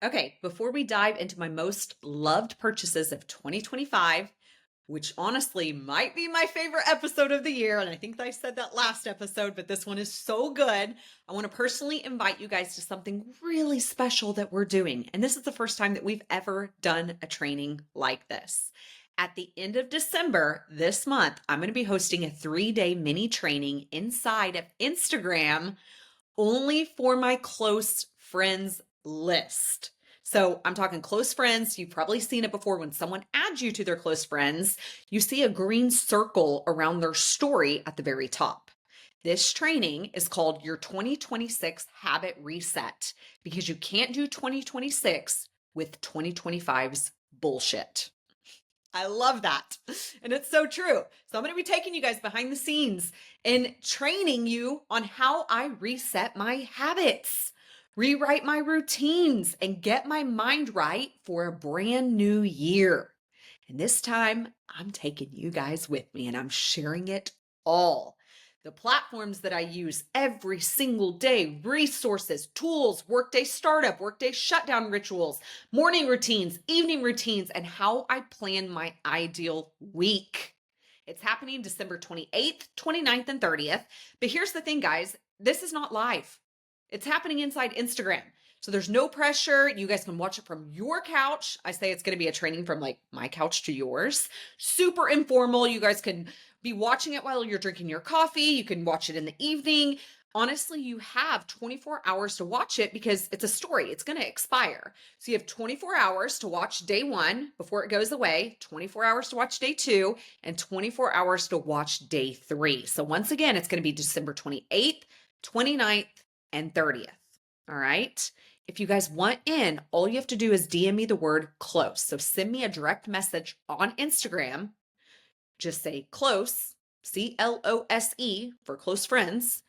Okay, before we dive into my most loved purchases of 2025, which honestly might be my favorite episode of the year, and I think I said that last episode, but this one is so good. I want to personally invite you guys to something really special that we're doing. And this is the first time that we've ever done a training like this. At the end of December this month, I'm going to be hosting a 3-day mini training inside of Instagram only for my close friends list. So I'm talking close friends. You've probably seen it before when someone adds you to their close friends, you see a green circle around their story at the very top. This training is called your 2026 Habit Reset because you can't do 2026 with 2025's bullshit. I love that. And it's so true. So I'm going to be taking you guys behind the scenes and training you on how I reset my habits, rewrite my routines, and get my mind right for a brand new year. And this time, I'm taking you guys with me and I'm sharing it all. The platforms that I use every single day, resources, tools, workday startup, workday shutdown rituals, morning routines, evening routines, and how I plan my ideal week. It's happening December 28th, 29th, and 30th. But here's the thing, guys, this is not live. It's happening inside Instagram. So there's no pressure. You guys can watch it from your couch. I say it's going to be a training from like my couch to yours. Super informal. You guys can be watching it while you're drinking your coffee. You can watch it in the evening. Honestly, you have 24 hours to watch it because it's a story. It's going to expire. So you have 24 hours to watch day 1 before it goes away, 24 hours to watch day 2, and 24 hours to watch day 3. So once again, it's going to be December 28th, 29th, and 30th. All right. If you guys want in, all you have to do is DM me the word close. So send me a direct message on Instagram. Just say close, CLOSE for close friends.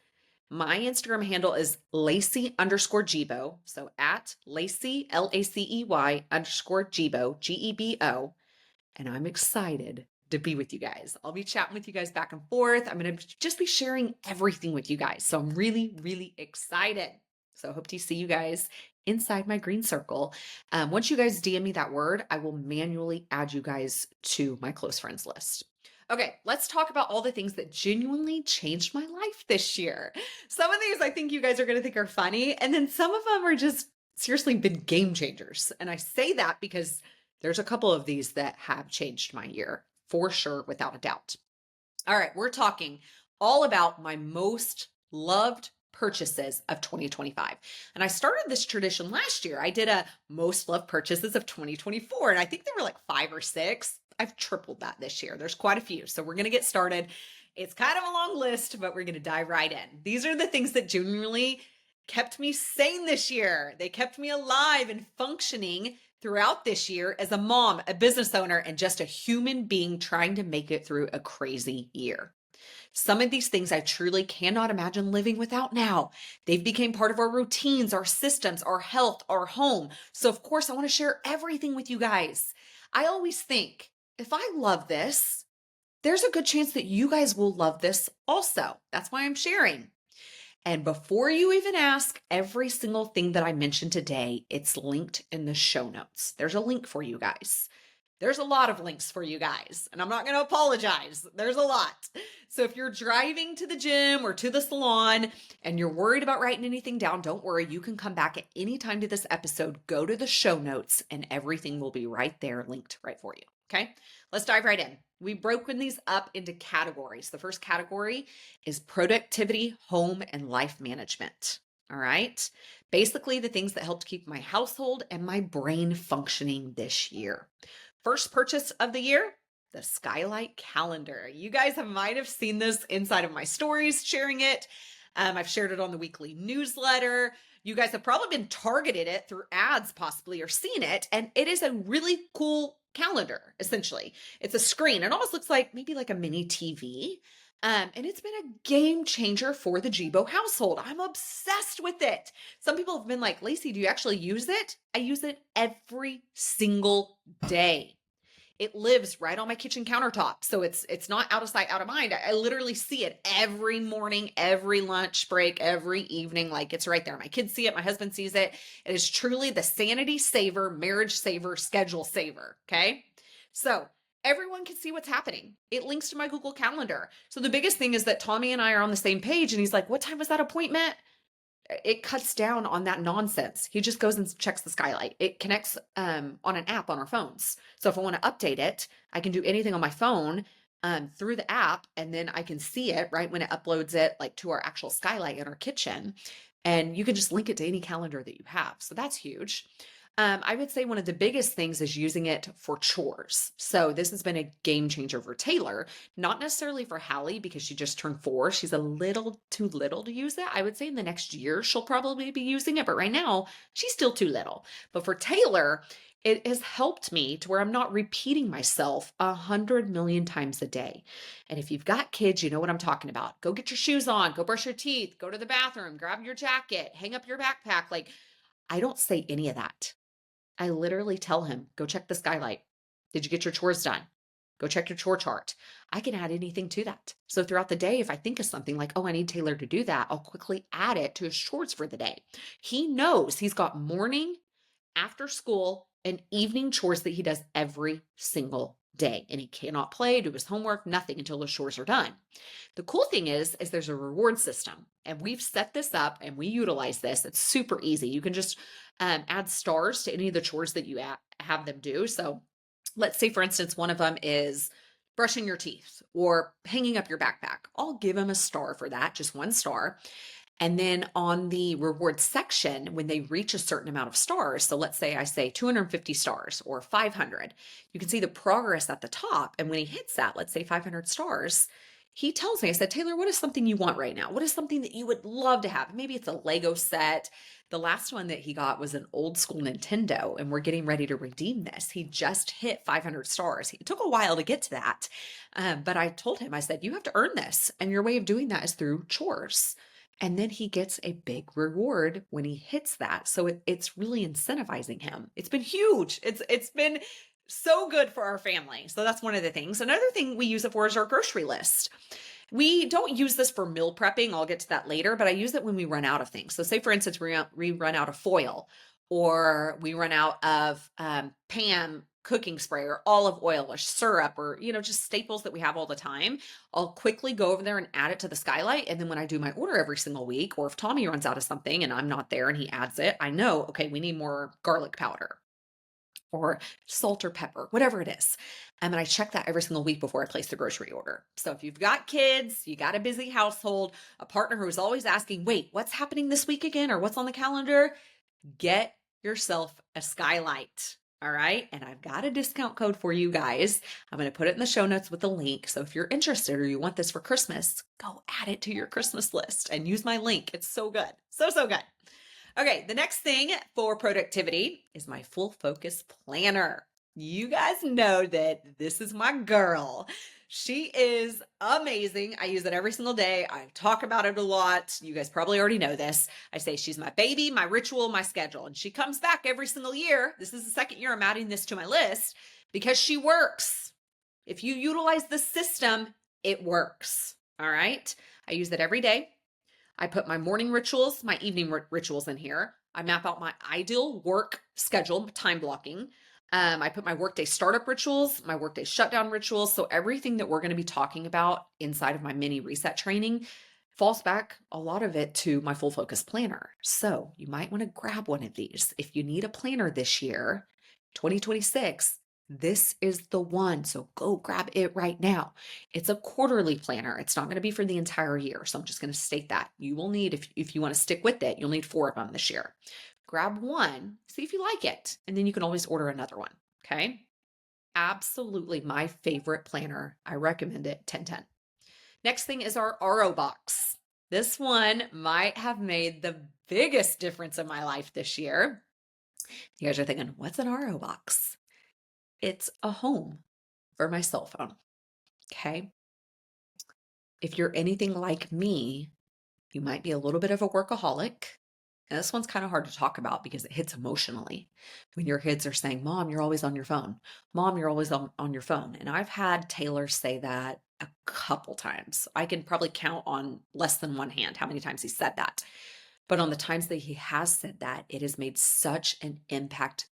My Instagram handle is Lacey_Gebo. So at Lacey, LACEY _Gebo, GEBO. And I'm excited to be with you guys. I'll be chatting with you guys back and forth. I'm going to just be sharing everything with you guys. So I'm really, really excited. So I hope to see you guys inside my green circle. Once you guys DM me that word, I will manually add you guys to my close friends list. Okay, let's talk about all the things that genuinely changed my life this year. Some of these I think you guys are going to think are funny, and then some of them are just seriously been game changers. And I say that because there's a couple of these that have changed my year for sure, without a doubt. All right, we're talking all about my most loved purchases of 2025. And I started this tradition last year. I did a most loved purchases of 2024, and I think there were like 5 or 6. I've tripled that this year. There's quite a few. So we're going to get started. It's kind of a long list, but we're going to dive right in. These are the things that genuinely kept me sane this year. They kept me alive and functioning throughout this year as a mom, a business owner, and just a human being trying to make it through a crazy year. Some of these things I truly cannot imagine living without now. They've become part of our routines, our systems, our health, our home. So of course, I want to share everything with you guys. I always think, if I love this, there's a good chance that you guys will love this also. That's why I'm sharing. And before you even ask, every single thing that I mentioned today, it's linked in the show notes. There's a link for you guys. There's a lot of links for you guys, and I'm not going to apologize. There's a lot. So if you're driving to the gym or to the salon and you're worried about writing anything down, don't worry. You can come back at any time to this episode, go to the show notes, and everything will be right there linked right for you. Okay, let's dive right in. We've broken these up into categories. The first category is productivity, home, and life management. All right. Basically, the things that helped keep my household and my brain functioning this year. First purchase of the year, the Skylight calendar. You guys might have seen this inside of my stories, sharing it. I've shared it on the weekly newsletter. You guys have probably been targeted it through ads possibly or seen it. And it is a really cool calendar, essentially. It's a screen. It almost looks like maybe like a mini TV. And it's been a game changer for the Jibo household. I'm obsessed with it. Some people have been like, Lacey, do you actually use it? I use it every single day. It lives right on my kitchen countertop. So it's not out of sight, out of mind. I literally see it every morning, every lunch break, every evening. Like it's right there. My kids see it. My husband sees it. It is truly the sanity saver, marriage saver, schedule saver. Okay. So everyone can see what's happening. It links to my Google Calendar. So the biggest thing is that Tommy and I are on the same page and he's like, what time was that appointment? It cuts down on that nonsense. He just goes and checks the skylight. It connects on an app on our phones. So if I want to update it, I can do anything on my phone through the app, and then I can see it right when it uploads it like to our actual skylight in our kitchen. And you can just link it to any calendar that you have. So that's huge. I would say one of the biggest things is using it for chores. So this has been a game changer for Taylor, not necessarily for Hallie because she just turned 4. She's a little too little to use it. I would say in the next year, she'll probably be using it, but right now she's still too little. But for Taylor, it has helped me to where I'm not repeating myself 100 million times a day. And if you've got kids, you know what I'm talking about. Go get your shoes on, go brush your teeth, go to the bathroom, grab your jacket, hang up your backpack. Like, I don't say any of that. I literally tell him, go check the skylight. Did you get your chores done? Go check your chore chart. I can add anything to that. So throughout the day, if I think of something like, oh, I need Taylor to do that, I'll quickly add it to his chores for the day. He knows he's got morning, after school, and evening chores that he does every single day. And he cannot play, do his homework, nothing until the chores are done. The cool thing is there's a reward system, and we've set this up and we utilize this. It's super easy. You can just add stars to any of the chores that you have them do. So let's say, for instance, one of them is brushing your teeth or hanging up your backpack. I'll give him a star for that, just 1 star. And then on the reward section, when they reach a certain amount of stars, so let's say I say 250 stars or 500, you can see the progress at the top. And when he hits that, let's say 500 stars, he tells me, I said, Taylor, what is something you want right now? What is something that you would love to have? Maybe it's a Lego set. The last one that he got was an old school Nintendo, and we're getting ready to redeem this. He just hit 500 stars. It took a while to get to that. But I told him, I said, you have to earn this. And your way of doing that is through chores. And then he gets a big reward when he hits that. So it's really incentivizing him. It's been huge. It's been so good for our family. So that's one of the things. Another thing we use it for is our grocery list. We don't use this for meal prepping. I'll get to that later, but I use it when we run out of things. So say, for instance, we run out of foil, or we run out of Pam cooking spray or olive oil or syrup, or, just staples that we have all the time. I'll quickly go over there and add it to the skylight. And then when I do my order every single week, or if Tommy runs out of something and I'm not there and he adds it, I know, okay, we need more garlic powder or salt or pepper, whatever it is. And I check that every single week before I place the grocery order. So if you've got kids, you got a busy household, a partner who's always asking, wait, what's happening this week again? Or what's on the calendar? Get yourself a skylight. All right. And I've got a discount code for you guys. I'm going to put it in the show notes with the link. So if you're interested or you want this for Christmas, go add it to your Christmas list and use my link. It's so good. So, so good. Okay. The next thing for productivity is my full focus planner. You guys know that this is my girl. She is amazing. I use it every single day. I talk about it a lot. You guys probably already know this. I say she's my baby, my ritual, my schedule. And she comes back every single year. This is the second year I'm adding this to my list because she works. If you utilize the system, it works. All right. I use it every day. I put my morning rituals, my evening rituals in here. I map out my ideal work schedule, time blocking. I put my workday startup rituals, my workday shutdown rituals. So everything that we're going to be talking about inside of my mini reset training falls back, a lot of it, to my full focus planner. So you might want to grab one of these. If you need a planner this year, 2026, this is the one. So go grab it right now. It's a quarterly planner. It's not going to be for the entire year. So I'm just going to state that you will need, if you want to stick with it, you'll need 4 of them this year. Grab one, see if you like it, and then you can always order another one. Okay. Absolutely my favorite planner. I recommend it 10/10. Next thing is our RO box. This one might have made the biggest difference in my life this year. You guys are thinking, what's an RO box? It's a home for my cell phone. Okay. If you're anything like me, you might be a little bit of a workaholic. And this one's kind of hard to talk about because it hits emotionally when your kids are saying, Mom, you're always on your phone. Mom, you're always on your phone. And I've had Taylor say that a couple times. I can probably count on less than one hand how many times he said that. But on the times that he has said that, it has made such an impact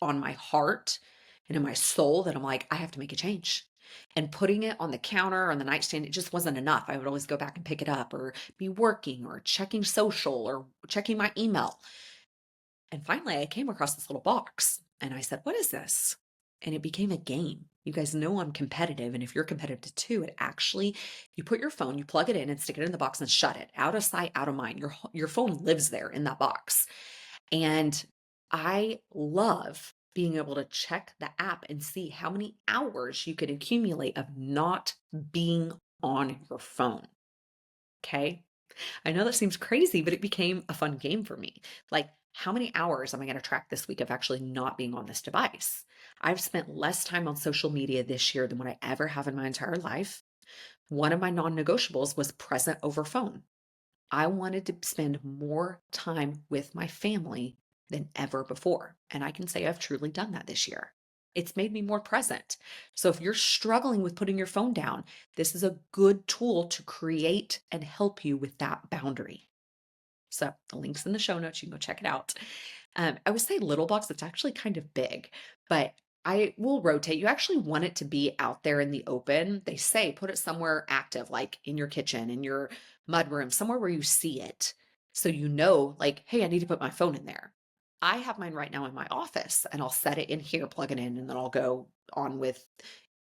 on my heart and in my soul that I'm like, I have to make a change. And putting it on the counter or on the nightstand, it just wasn't enough. I would always go back and pick it up or be working or checking social or checking my email. And finally, I came across this little box and I said, What is this? And it became a game. You guys know I'm competitive. And if you're competitive too, it actually, you put your phone, you plug it in and stick it in the box and shut it. Out of sight, out of mind. Your phone lives there in that box. And I love being able to check the app and see how many hours you could accumulate of not being on your phone. Okay. I know that seems crazy, but it became a fun game for me. Like, how many hours am I going to track this week of actually not being on this device? I've spent less time on social media this year than what I ever have in my entire life. One of my non negotiables was present over phone. I wanted to spend more time with my family than ever before. And I can say I've truly done that this year. It's made me more present. So if you're struggling with putting your phone down, this is a good tool to create and help you with that boundary. So the link's in the show notes. You can go check it out. I would say little box, it's actually kind of big, but I will rotate. You actually want it to be out there in the open. They say put it somewhere active, like in your kitchen, in your mudroom, somewhere where you see it. So you know, like, hey, I need to put my phone in there. I have mine right now in my office and I'll set it in here, plug it in, and then I'll go on with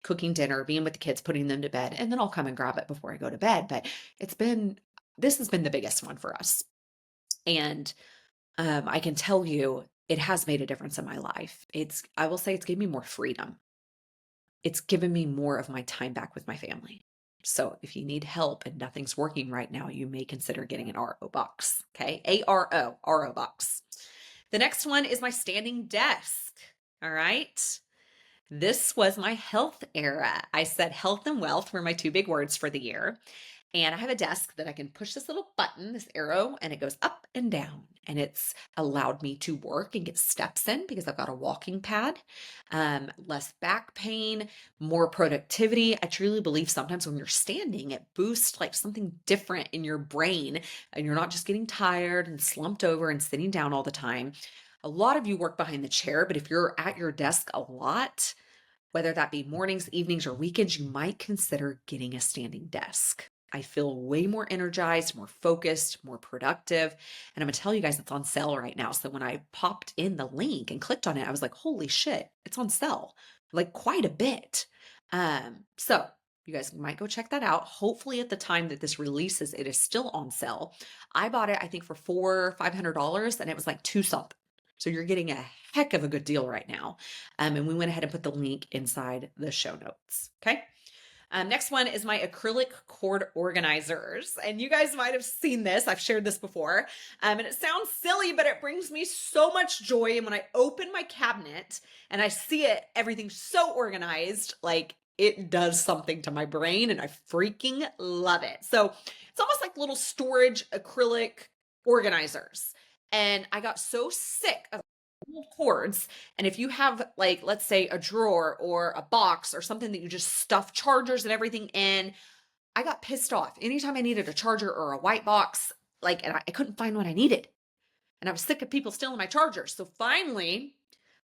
cooking dinner, being with the kids, putting them to bed, and then I'll come and grab it before I go to bed. But this has been the biggest one for us. And I can tell you it has made a difference in my life. I will say it's given me more freedom. It's given me more of my time back with my family. So if you need help and nothing's working right now, you may consider getting an RO box. Okay. RO box. The next one is my standing desk. All right. This was my health era. I said health and wealth were my two big words for the year. And I have a desk that I can push this little button, this arrow, and it goes up and down. And it's allowed me to work and get steps in because I've got a walking pad, less back pain, more productivity. I truly believe sometimes when you're standing, it boosts like something different in your brain and you're not just getting tired and slumped over and sitting down all the time. A lot of you work behind the chair, but if you're at your desk a lot, whether that be mornings, evenings, or weekends, you might consider getting a standing desk. I feel way more energized, more focused, more productive. And I'm going to tell you guys it's on sale right now. So when I popped in the link and clicked on it, I was like, holy shit, it's on sale, like quite a bit. So you guys might go check that out. Hopefully at the time that this releases, it is still on sale. I bought it, I think for $500 and it was like two something. So you're getting a heck of a good deal right now. And we went ahead and put the link inside the show notes. Okay. Next one is my acrylic cord organizers. And you guys might have seen this. I've shared this before. And it sounds silly, but it brings me so much joy. And when I open my cabinet and I see it, everything's so organized, like it does something to my brain and I freaking love it. So it's almost like little storage acrylic organizers. And I got so sick of cords. And if you have like, let's say a drawer or a box or something that you just stuff chargers and everything in, I got pissed off. Anytime I needed a charger or a white box, like, and I couldn't find what I needed. And I was sick of people stealing my chargers. So finally,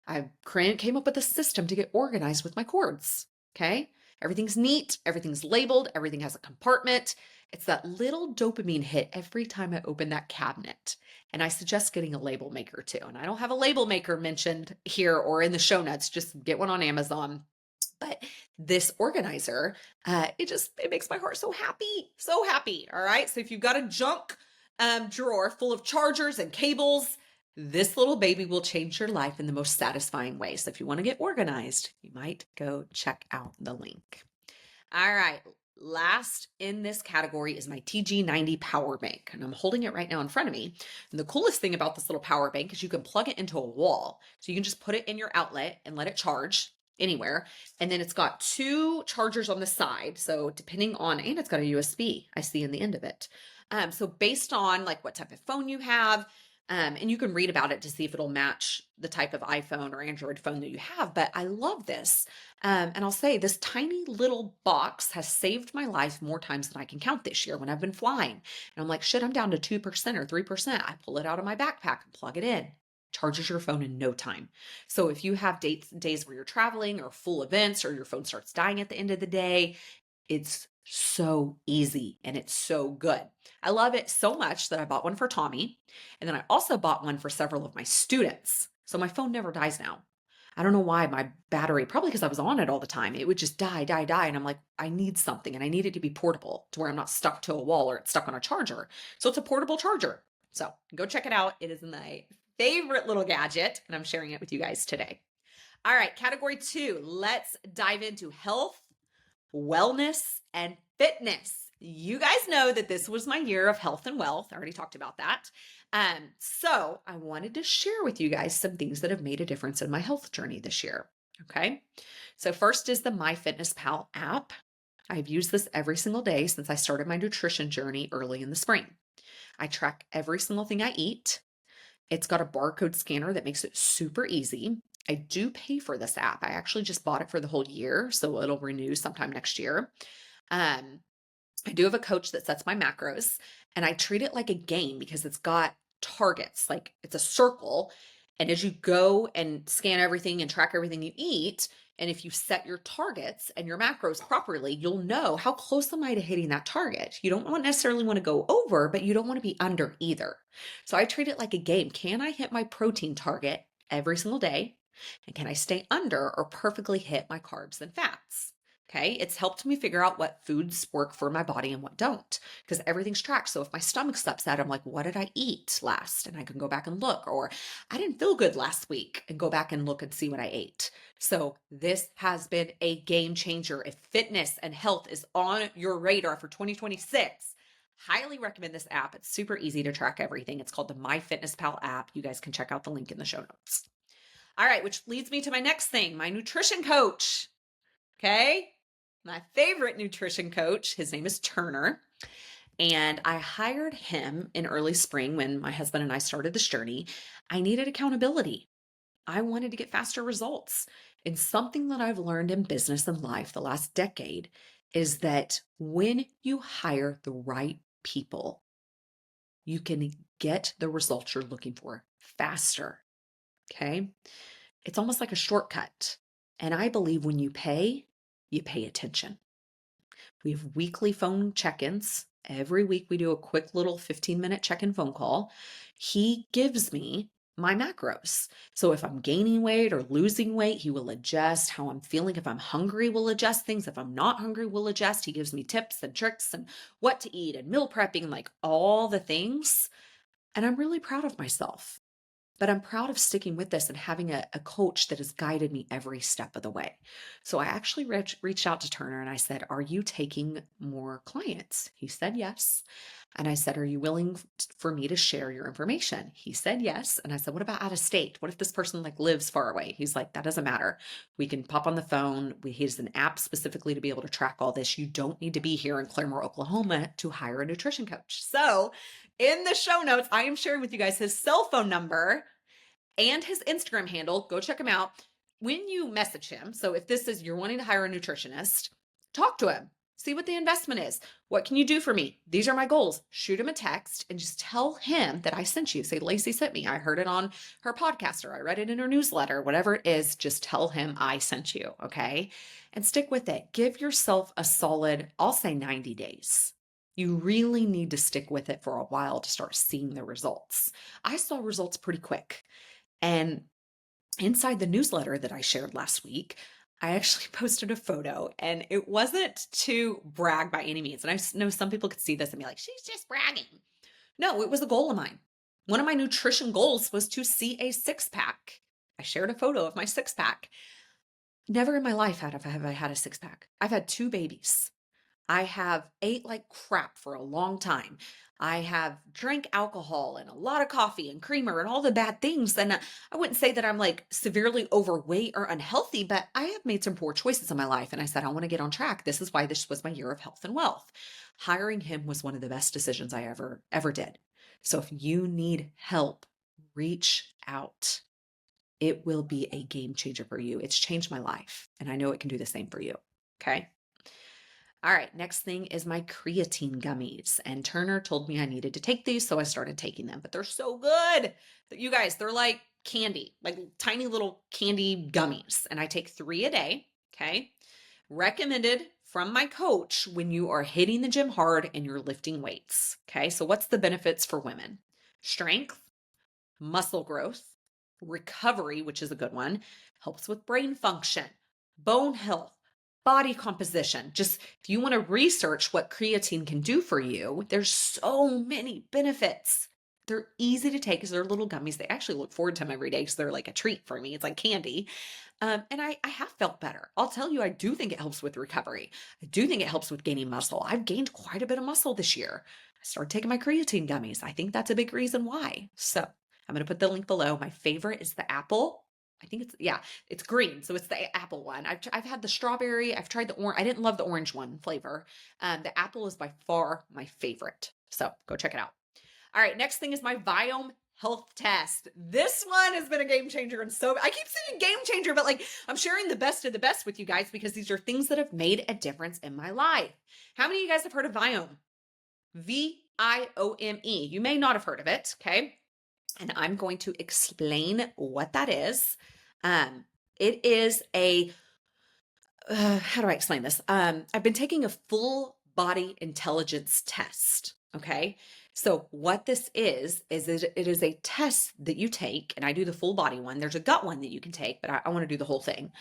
I came up with a system to get organized with my cords. Okay. Everything's neat. Everything's labeled. Everything has a compartment. It's that little dopamine hit every time I open that cabinet. And I suggest getting a label maker too. And I don't have a label maker mentioned here or in the show notes. Just get one on Amazon. But this organizer, it makes my heart so happy, so happy. All right. So if you've got a junk drawer full of chargers and cables, this little baby will change your life in the most satisfying way. So if you want to get organized, you might go check out the link. All right. Last in this category is my TG90 power bank. And I'm holding it right now in front of me. And the coolest thing about this little power bank is you can plug it into a wall. So you can just put it in your outlet and let it charge anywhere. And then it's got two chargers on the side. So depending on, and it's got a USB I see in the end of it. So based on like what type of phone you have, And you can read about it to see if it'll match the type of iPhone or Android phone that you have. But I love this. And I'll say this tiny little box has saved my life more times than I can count this year when I've been flying. And I'm like, shit, I'm down to 2% or 3%. I pull it out of my backpack and plug it in. Charges your phone in no time. So if you have days where you're traveling or full events or your phone starts dying at the end of the day, it's so easy and it's so good. I love it so much that I bought one for Tommy. And then I also bought one for several of my students. So my phone never dies now. I don't know why my battery, probably because I was on it all the time, it would just die, die, die. And I'm like, I need something and I need it to be portable to where I'm not stuck to a wall or it's stuck on a charger. So it's a portable charger. So go check it out. It is my favorite little gadget and I'm sharing it with you guys today. All right, category 2, let's dive into health, wellness, and fitness. You guys know that this was my year of health and wealth. I already talked about that. So I wanted to share with you guys some things that have made a difference in my health journey this year. Okay. So first is the MyFitnessPal app. I've used this every single day since I started my nutrition journey early in the spring. I track every single thing I eat. It's got a barcode scanner that makes it super easy. I do pay for this app. I actually just bought it for the whole year, so it'll renew sometime next year. I do have a coach that sets my macros, and I treat it like a game because it's got targets, like it's a circle. And as you go and scan everything and track everything you eat, and if you set your targets and your macros properly, you'll know how close am I to hitting that target. You don't necessarily want to go over, but you don't want to be under either. So I treat it like a game. Can I hit my protein target every single day? And can I stay under or perfectly hit my carbs and fats? Okay, it's helped me figure out what foods work for my body and what don't, because everything's tracked. So if my stomach's upset, I'm like, what did I eat last? And I can go back and look. Or I didn't feel good last week and go back and look and see what I ate. So this has been a game changer. If fitness and health is on your radar for 2026, highly recommend this app. It's super easy to track everything. It's called the MyFitnessPal app. You guys can check out the link in the show notes. All right, which leads me to my next thing, my nutrition coach. Okay. My favorite nutrition coach, his name is Turner. And I hired him in early spring when my husband and I started this journey. I needed accountability. I wanted to get faster results. And something that I've learned in business and life the last decade is that when you hire the right people, you can get the results you're looking for faster. Okay. It's almost like a shortcut. And I believe when you pay attention. We have weekly phone check-ins. Every week we do a quick little 15-minute check-in phone call. He gives me my macros. So if I'm gaining weight or losing weight, he will adjust how I'm feeling. If I'm hungry, we'll adjust things. If I'm not hungry, we'll adjust. He gives me tips and tricks and what to eat and meal prepping, like all the things. And I'm really proud of myself. But I'm proud of sticking with this and having a coach that has guided me every step of the way. So I actually reached out to Turner and I said, are you taking more clients? He said yes. And I said, are you willing for me to share your information? He said yes. And I said, what about out of state? What if this person lives far away? He's like, that doesn't matter. We can pop on the phone. He has an app specifically to be able to track all this. You don't need to be here in Claremore, Oklahoma to hire a nutrition coach. So in the show notes, I am sharing with you guys his cell phone number and his Instagram handle. Go check him out. When you message him, so if this is you're wanting to hire a nutritionist, talk to him. See what the investment is. What can you do for me? These are my goals. Shoot him a text and just tell him that I sent you. Say, Lacey sent me. I heard it on her podcast or I read it in her newsletter, whatever it is, just tell him I sent you. Okay. And stick with it. Give yourself a solid, I'll say 90 days. You really need to stick with it for a while to start seeing the results. I saw results pretty quick. And inside the newsletter that I shared last week, I actually posted a photo and it wasn't to brag by any means. And I know some people could see this and be like, she's just bragging. No, it was a goal of mine. One of my nutrition goals was to see a 6-pack. I shared a photo of my 6-pack. Never in my life have I had a 6-pack. I've had 2 babies. I have ate like crap for a long time. I have drank alcohol and a lot of coffee and creamer and all the bad things. And I wouldn't say that I'm like severely overweight or unhealthy, but I have made some poor choices in my life. And I said, I want to get on track. This is why this was my year of health and wealth. Hiring him was one of the best decisions I ever did. So if you need help reach out. It will be a game changer for you. It's changed my life, and I know it can do the same for you. Okay. All right. Next thing is my creatine gummies. And Turner told me I needed to take these, so I started taking them. But they're so good. You guys, they're like candy, like tiny little candy gummies. And I take 3 a day. Okay. Recommended from my coach when you are hitting the gym hard and you're lifting weights. Okay. So, what's the benefits for women? Strength, muscle growth, recovery, which is a good one, helps with brain function, bone health, body composition. Just if you want to research what creatine can do for you, there's so many benefits. They're easy to take because they're little gummies. They actually look forward to them every day because they're like a treat for me. It's like candy. And I have felt better. I'll tell you, I do think it helps with recovery. I do think it helps with gaining muscle. I've gained quite a bit of muscle this year. I started taking my creatine gummies. I think that's a big reason why. So I'm going to put the link below. My favorite is the apple. I think it's green. So it's the apple one. I've had the strawberry. I've tried the orange. I didn't love the orange one flavor. The apple is by far my favorite. So go check it out. All right. Next thing is my Viome health test. This one has been a game changer. And so I keep saying game changer, but like I'm sharing the best of the best with you guys because these are things that have made a difference in my life. How many of you guys have heard of Viome? Viome. You may not have heard of it. Okay. And I'm going to explain what that is. It is how do I explain this? I've been taking a full body intelligence test. Okay. So what this is it is a test that you take, and I do the full body one. There's a gut one that you can take, but I want to do the whole thing.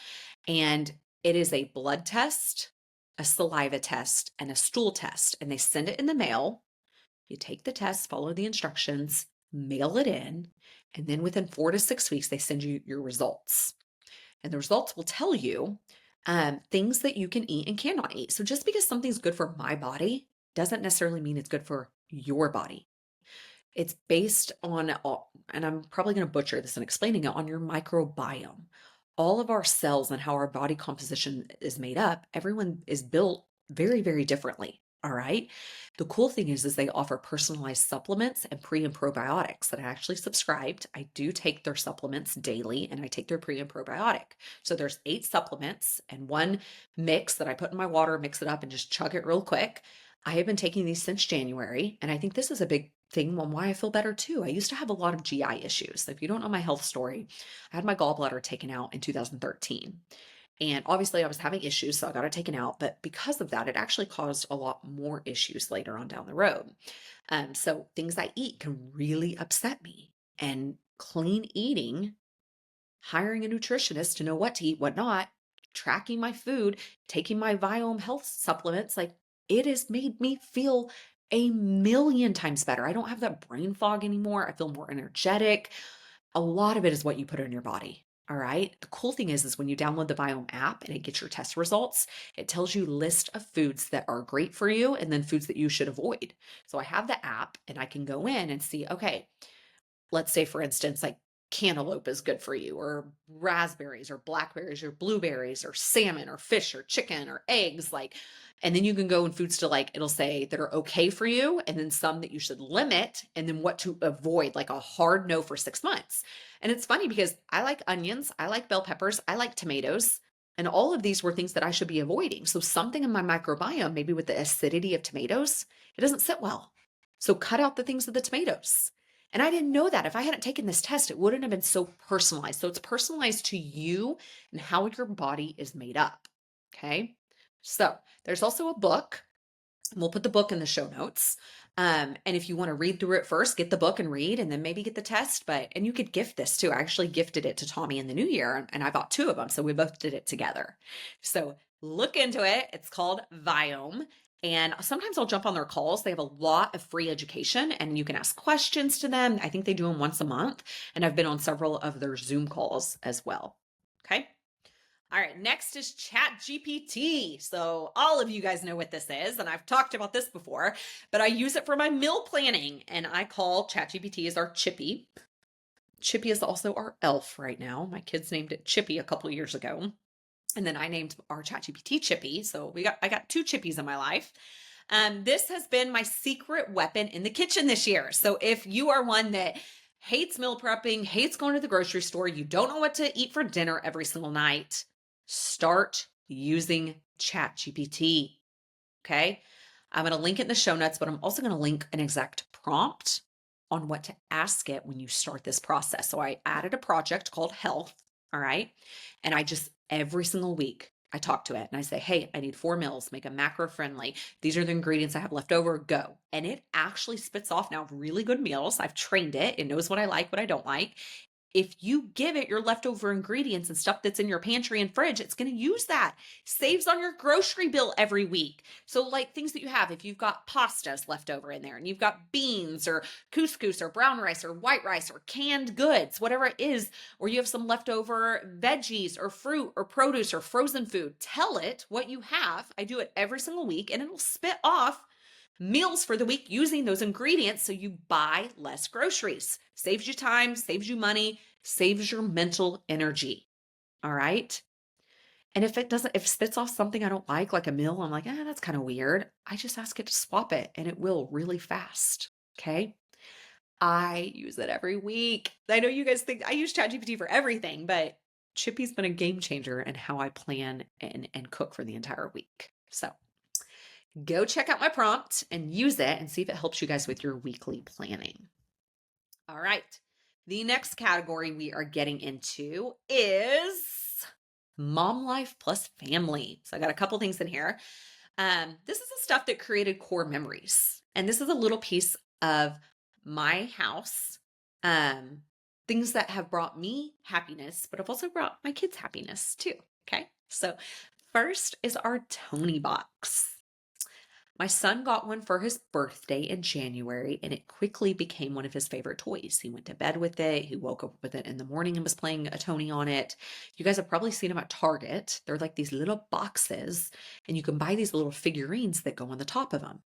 And it is a blood test, a saliva test, and a stool test. And they send it in the mail. You take the test, follow the instructions, mail it in, and then within 4 to 6 weeks, they send you your results. And the results will tell you things that you can eat and cannot eat. So just because something's good for my body doesn't necessarily mean it's good for your body. It's based on, and I'm probably going to butcher this and explaining it, on your microbiome. All of our cells and how our body composition is made up, everyone is built very, very differently. All right. The cool thing is they offer personalized supplements and pre and probiotics that I actually subscribed. I do take their supplements daily and I take their pre and probiotic. So there's 8 supplements and one mix that I put in my water, mix it up and just chug it real quick. I have been taking these since January. And I think this is a big thing on why I feel better too. I used to have a lot of GI issues. So if you don't know my health story, I had my gallbladder taken out in 2013. And obviously I was having issues, so I got it taken out. But because of that, it actually caused a lot more issues later on down the road. So things I eat can really upset me. And clean eating, hiring a nutritionist to know what to eat, what not, tracking my food, taking my Viome health supplements, like it has made me feel a million times better. I don't have that brain fog anymore. I feel more energetic. A lot of it is what you put in your body. All right. The cool thing is when you download the Viome app and it gets your test results, it tells you list of foods that are great for you and then foods that you should avoid. So I have the app and I can go in and see, okay, let's say for instance, like cantaloupe is good for you, or raspberries or blackberries or blueberries or salmon or fish or chicken or eggs, like, and then you can go in foods to like, it'll say that are okay for you, and then some that you should limit, and then what to avoid, like a hard no for 6 months. And it's funny because I like onions, I like bell peppers, I like tomatoes, and all of these were things that I should be avoiding. So something in my microbiome, maybe with the acidity of tomatoes, it doesn't sit well. So cut out the things with the tomatoes. And I didn't know that. If I hadn't taken this test, it wouldn't have been so personalized. So it's personalized to you and how your body is made up. Okay. So there's also a book. We'll put the book in the show notes. And if you want to read through it first, get the book and read, and then maybe get the test. And you could gift this too. I actually gifted it to Tommy in the new year, and I bought 2 of them. So we both did it together. So look into it. It's called Viome. And sometimes I'll jump on their calls. They have a lot of free education and you can ask questions to them. I think they do them once a month. And I've been on several of their Zoom calls as well. Okay. All right. Next is ChatGPT. So all of you guys know what this is. And I've talked about this before, but I use it for my meal planning. And I call ChatGPT as our Chippy. Chippy is also our elf right now. My kids named it Chippy a couple of years ago. And then I named our ChatGPT Chippy. So I got 2 Chippies in my life. This has been my secret weapon in the kitchen this year. So if you are one that hates meal prepping, hates going to the grocery store. You don't know what to eat for dinner every single night. Start using ChatGPT. Okay. I'm going to link it in the show notes, but I'm also going to link an exact prompt on what to ask it when you start this process. So I added a project called Health. All right. And I just every single week, I talk to it and I say, hey, I need 4 meals, make them macro friendly. These are the ingredients I have left over, go. And it actually spits off now really good meals. I've trained it. It knows what I like, what I don't like. If you give it your leftover ingredients and stuff that's in your pantry and fridge, it's going to use that. Saves on your grocery bill every week. So like things that you have, if you've got pastas left over in there and you've got beans or couscous or brown rice or white rice or canned goods, whatever it is, or you have some leftover veggies or fruit or produce or frozen food, tell it what you have. I do it every single week and it'll spit off meals for the week using those ingredients so you buy less groceries. Saves you time, saves you money, saves your mental energy. All right. And if if it spits off something I don't like a meal, I'm like, that's kind of weird. I just ask it to swap it and it will really fast. Okay. I use it every week. I know you guys think I use ChatGPT for everything, but Chippy's been a game changer in how I plan and cook for the entire week. So go check out my prompt and use it and see if it helps you guys with your weekly planning. All right. The next category we are getting into is mom life plus family. So I got a couple things in here. This is the stuff that created core memories. And this is a little piece of my house. Things that have brought me happiness, but have also brought my kids happiness too. Okay. So first is our Tony box. My son got one for his birthday in January, and it quickly became one of his favorite toys. He went to bed with it. He woke up with it in the morning and was playing a Tony on it. You guys have probably seen them at Target. They're like these little boxes, and you can buy these little figurines that go on the top of them.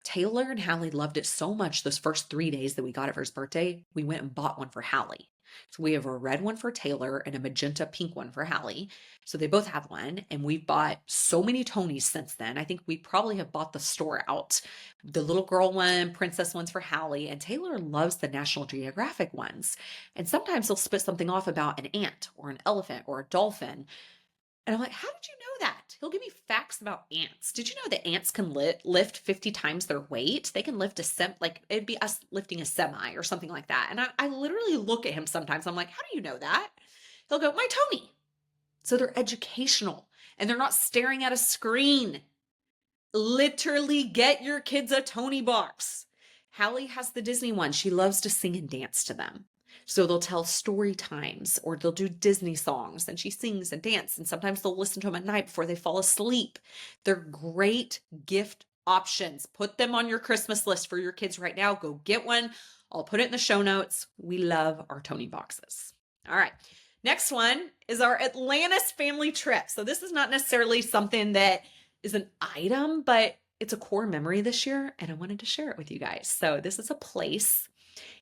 Taylor and Hallie loved it so much those first 3 days that we got it for his birthday, we went and bought one for Hallie. So we have a red one for Taylor and a magenta pink one for Hallie. So they both have one. And we've bought so many Tonys since then. I think we probably have bought the store out. The little girl one, princess ones for Hallie. And Taylor loves the National Geographic ones. And sometimes they'll spit something off about an ant or an elephant or a dolphin. And I'm like, how did you know that? He'll give me facts about ants. Did you know that ants can lift 50 times their weight? They can lift like it'd be us lifting a semi or something like that. And I literally look at him sometimes. I'm like, how do you know that? He'll go, my Tony. So they're educational and they're not staring at a screen. Literally get your kids a Tony box. Hallie has the Disney one. She loves to sing and dance to them. So they'll tell story times or they'll do Disney songs and she sings and dances. And sometimes they'll listen to them at night before they fall asleep. They're great gift options. Put them on your Christmas list for your kids right now. Go get one. I'll put it in the show notes. We love our Tony boxes. All right. Next one is our Atlantis family trip. So this is not necessarily something that is an item, but it's a core memory this year. And I wanted to share it with you guys. So this is a place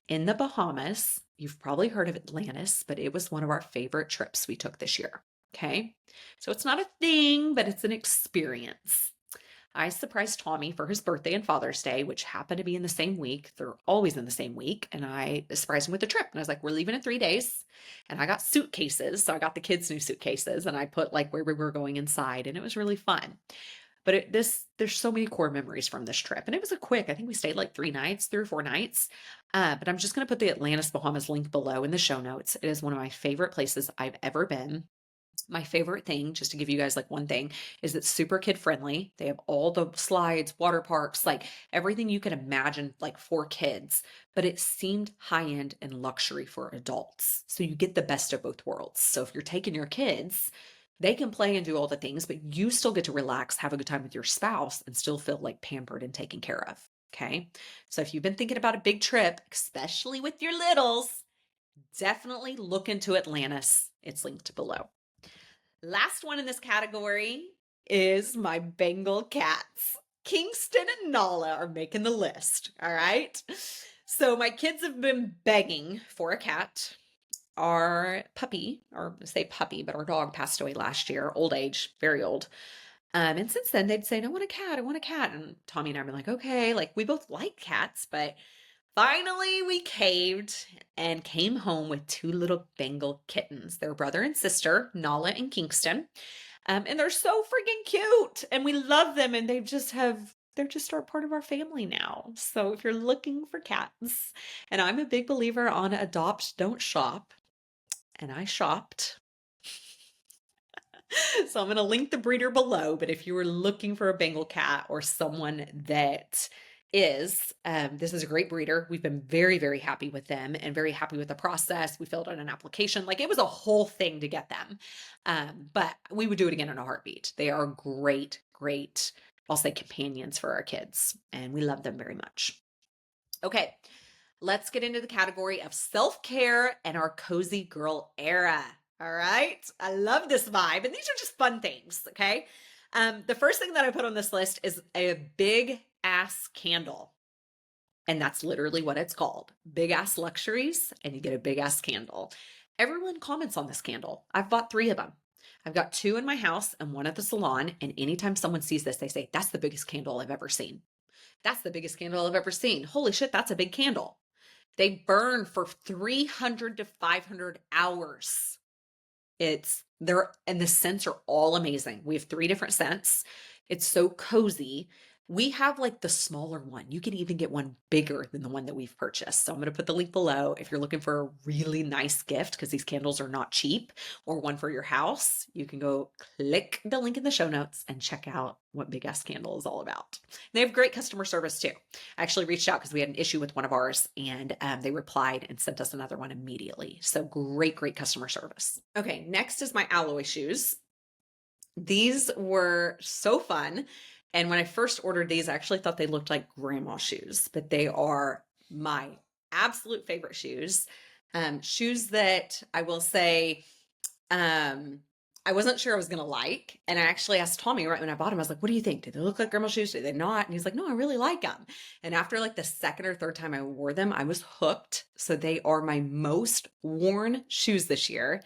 in the Bahamas. You've probably heard of Atlantis, but it was one of our favorite trips we took this year. Okay. So it's not a thing, but it's an experience. I surprised Tommy for his birthday and Father's Day, which happened to be in the same week. They're always in the same week. And I surprised him with a trip. And I was like, we're leaving in 3 days. And I got suitcases. So I got the kids' new suitcases and I put like where we were going inside. And it was really fun. But there's so many core memories from this trip. And it was I think we stayed like 3 nights, 3 or 4 nights. But I'm just going to put the Atlantis Bahamas link below in the show notes. It is one of my favorite places I've ever been. My favorite thing, just to give you guys like one thing, is it's super kid friendly. They have all the slides, water parks, like everything you can imagine like for kids, but it seemed high end and luxury for adults. So you get the best of both worlds. So if you're taking your kids, they can play and do all the things, but you still get to relax, have a good time with your spouse and still feel like pampered and taken care of. Okay. So if you've been thinking about a big trip, especially with your littles, definitely look into Atlantis. It's linked below. Last one in this category is my Bengal cats. Kingston and Nala are making the list. All right. So my kids have been begging for a cat. Our puppy, or say puppy, but our dog passed away last year, old age, very old. And since then they'd say, I want a cat. I want a cat. And Tommy and I were like, okay, like we both like cats, but Finally, we caved and came home with two little Bengal kittens. They're brother and sister, Nala and Kingston. And they're so freaking cute. And we love them. And they're just our part of our family now. So if you're looking for cats, and I'm a big believer on adopt, don't shop. And I shopped. So I'm going to link the breeder below. But if you were looking for a Bengal cat or someone that this is a great breeder. We've been very, very happy with them and very happy with the process. We filled out an application. Like it was a whole thing to get them. But we would do it again in a heartbeat. They are great, great, I'll say companions for our kids. And we love them very much. Okay. Let's get into the category of self-care and our cozy girl era. All right. I love this vibe. And these are just fun things. Okay. The first thing that I put on this list is a big ass candle. And that's literally what it's called. Big ass luxuries. And you get a big ass candle. Everyone comments on this candle. I've bought 3 of them. I've got 2 in my house and 1 at the salon. And anytime someone sees this, they say, that's the biggest candle I've ever seen. That's the biggest candle I've ever seen. Holy shit, that's a big candle. They burn for 300 to 500 hours. And the scents are all amazing. We have 3 different scents. It's so cozy. We have like the smaller one. You can even get one bigger than the one that we've purchased. So I'm going to put the link below if you're looking for a really nice gift, because these candles are not cheap, or one for your house. You can go click the link in the show notes and check out what Big Ass Candle is all about. They have great customer service too. I actually reached out because we had an issue with one of ours, and they replied and sent us another one immediately. So great, great customer service. Okay, next is my alloy shoes. These were so fun. And when I first ordered these, I actually thought they looked like grandma shoes, but they are my absolute favorite shoes. Shoes that I will say, I wasn't sure I was going to like. And I actually asked Tommy right when I bought them, I was like, what do you think? Do they look like grandma shoes? Do they not? And he's like, no, I really like them. And after like the second or third time I wore them, I was hooked. So they are my most worn shoes this year.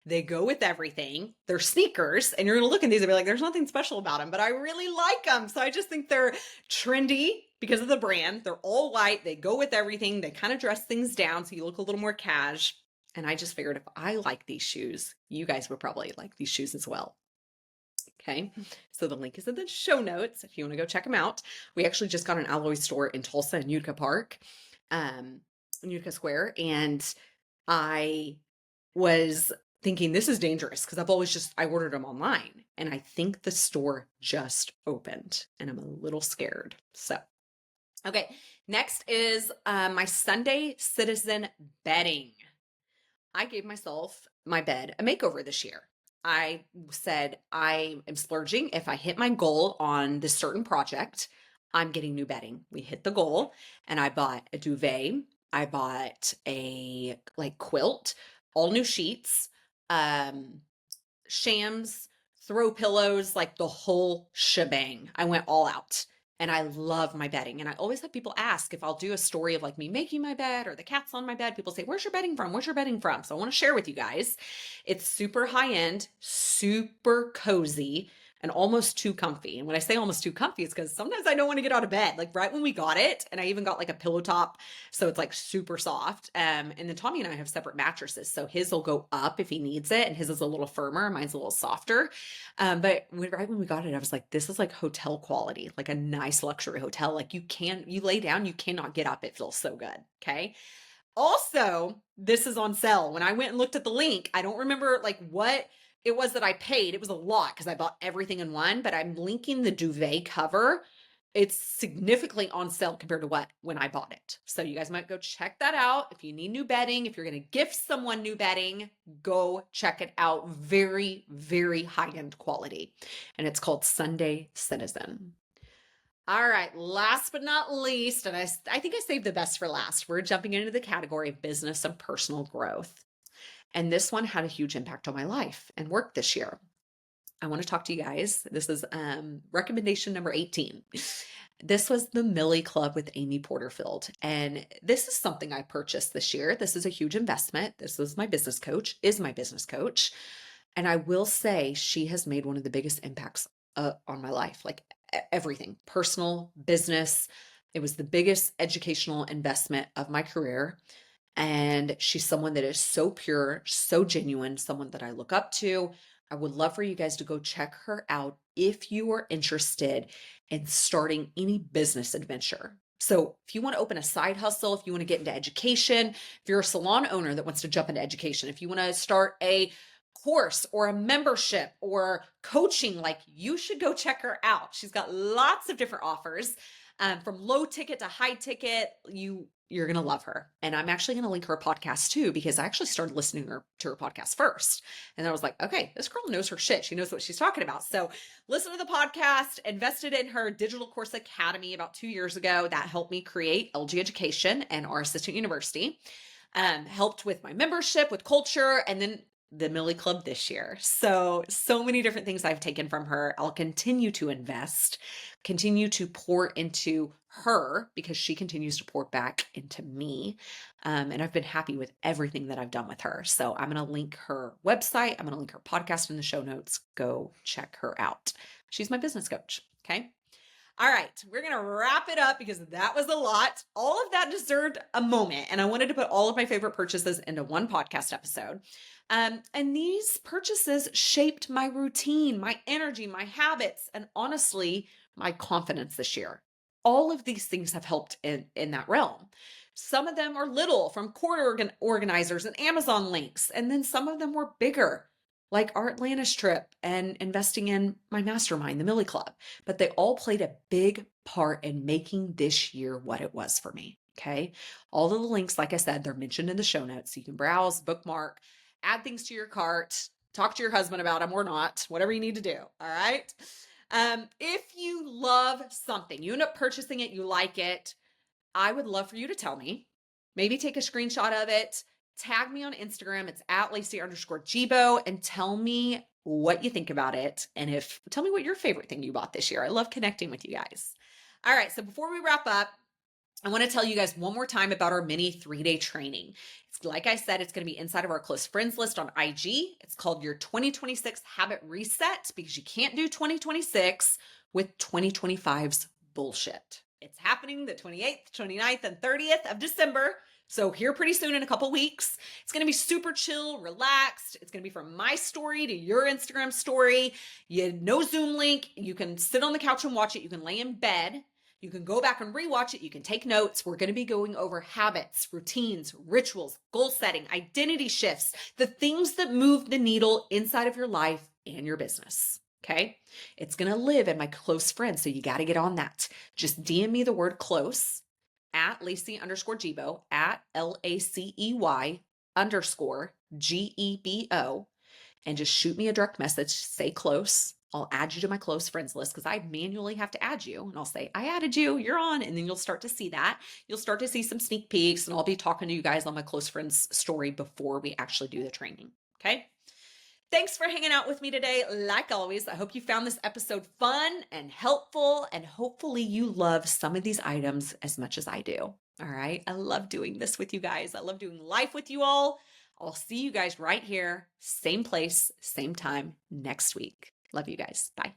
They go with everything. They're sneakers, and you're going to look at these and be like, there's nothing special about them, but I really like them. So I just think they're trendy because of the brand. They're all white. They go with everything. They kind of dress things down so you look a little more cash. And I just figured if I like these shoes, you guys would probably like these shoes as well. Okay. So the link is in the show notes if you want to go check them out. We actually just got an alloy store in Tulsa in Utica Park, Utica Square. And I was thinking this is dangerous because I ordered them online, and I think the store just opened and I'm a little scared. So, okay. Next is my Sunday Citizen bedding. I gave myself my bed a makeover this year. I said, I am splurging. If I hit my goal on this certain project, I'm getting new bedding. We hit the goal, and I bought a duvet. I bought a quilt, all new sheets, shams, throw pillows, like the whole shebang. I went all out, and I love my bedding. And I always have people ask if I'll do a story of like me making my bed or the cats on my bed. People say, where's your bedding from? Where's your bedding from? So I want to share with you guys. It's super high end, super cozy, and almost too comfy. And when I say almost too comfy, it's because sometimes I don't want to get out of bed. Like right when we got it, and I even got like a pillow top, so it's like super soft. And then Tommy and I have separate mattresses, so his will go up if he needs it, and his is a little firmer. Mine's a little softer. But right when we got it, I was like, this is like hotel quality, like a nice luxury hotel. Like you lay down, you cannot get up. It feels so good. Okay. Also, this is on sale. When I went and looked at the link, I don't remember like what it was that I paid. It was a lot because I bought everything in one, but I'm linking the duvet cover. It's significantly on sale compared to when I bought it. So you guys might go check that out. If you need new bedding, if you're going to gift someone new bedding, go check it out. Very, very high-end quality. And it's called Sunday Citizen. All right, last but not least, and I think I saved the best for last. We're jumping into the category of business and personal growth. And this one had a huge impact on my life and work this year. I want to talk to you guys. This is recommendation number 18. This was the Millie Club with Amy Porterfield. And this is something I purchased this year. This is a huge investment. This is my business coach. And I will say she has made one of the biggest impacts on my life, like everything, personal, business. It was the biggest educational investment of my career. And she's someone that is so pure, so genuine, someone that I look up to. I would love for you guys to go check her out if you are interested in starting any business adventure. So, if you want to open a side hustle, if you want to get into education, if you're a salon owner that wants to jump into education, if you want to start a course or a membership or coaching, like you should go check her out. She's got lots of different offers, from low ticket to high ticket. You're going to love her. And I'm actually going to link her podcast too, because I actually started listening to her podcast first. And I was like, okay, this girl knows her shit. She knows what she's talking about. So listen to the podcast, invested in her digital course academy about 2 years ago. That helped me create LG Education and our assistant university. Helped with my membership, with culture, and then the Millie Club this year. So many different things I've taken from her. I'll continue to invest, continue to pour into her because she continues to pour back into me. And I've been happy with everything that I've done with her. So I'm going to link her website. I'm going to link her podcast in the show notes. Go check her out. She's my business coach. Okay. All right, we're going to wrap it up because that was a lot. All of that deserved a moment. And I wanted to put all of my favorite purchases into one podcast episode. And these purchases shaped my routine, my energy, my habits, and honestly, my confidence this year. All of these things have helped in that realm. Some of them are little, from cord organizers and Amazon links. And then some of them were bigger, like our Atlantis trip and investing in my mastermind, the Millie Club. But they all played a big part in making this year what it was for me. Okay. All of the links, like I said, they're mentioned in the show notes. So you can browse, bookmark, add things to your cart, talk to your husband about them or not, whatever you need to do. All right. If you love something, you end up purchasing it, you like it, I would love for you to tell me. Maybe take a screenshot of it, tag me on Instagram. It's at Lacey_Gibo, and tell me what you think about it. And tell me what your favorite thing you bought this year. I love connecting with you guys. All right. So before we wrap up, I want to tell you guys one more time about our mini 3-day training. It's like I said, it's going to be inside of our close friends list on IG. It's called your 2026 Habit Reset, because you can't do 2026 with 2025's bullshit. It's happening the 28th, 29th, and 30th of December. So here pretty soon in a couple weeks. It's going to be super chill, relaxed. It's going to be from my story to your Instagram story. No Zoom link. You can sit on the couch and watch it. You can lay in bed. You can go back and rewatch it. You can take notes. We're going to be going over habits, routines, rituals, goal setting, identity shifts, the things that move the needle inside of your life and your business. Okay. It's going to live in my close friends. So you got to get on that. Just DM me the word close at Lacey_Gibo, at LACEY_GEBO, and just shoot me a direct message. Say close. I'll add you to my close friends list because I manually have to add you. And I'll say, I added you, you're on. And then you'll start to see that. You'll start to see some sneak peeks, and I'll be talking to you guys on my close friends story before we actually do the training. Okay. Thanks for hanging out with me today. Like always, I hope you found this episode fun and helpful, and hopefully you love some of these items as much as I do. All right. I love doing this with you guys. I love doing life with you all. I'll see you guys right here, same place, same time next week. Love you guys. Bye.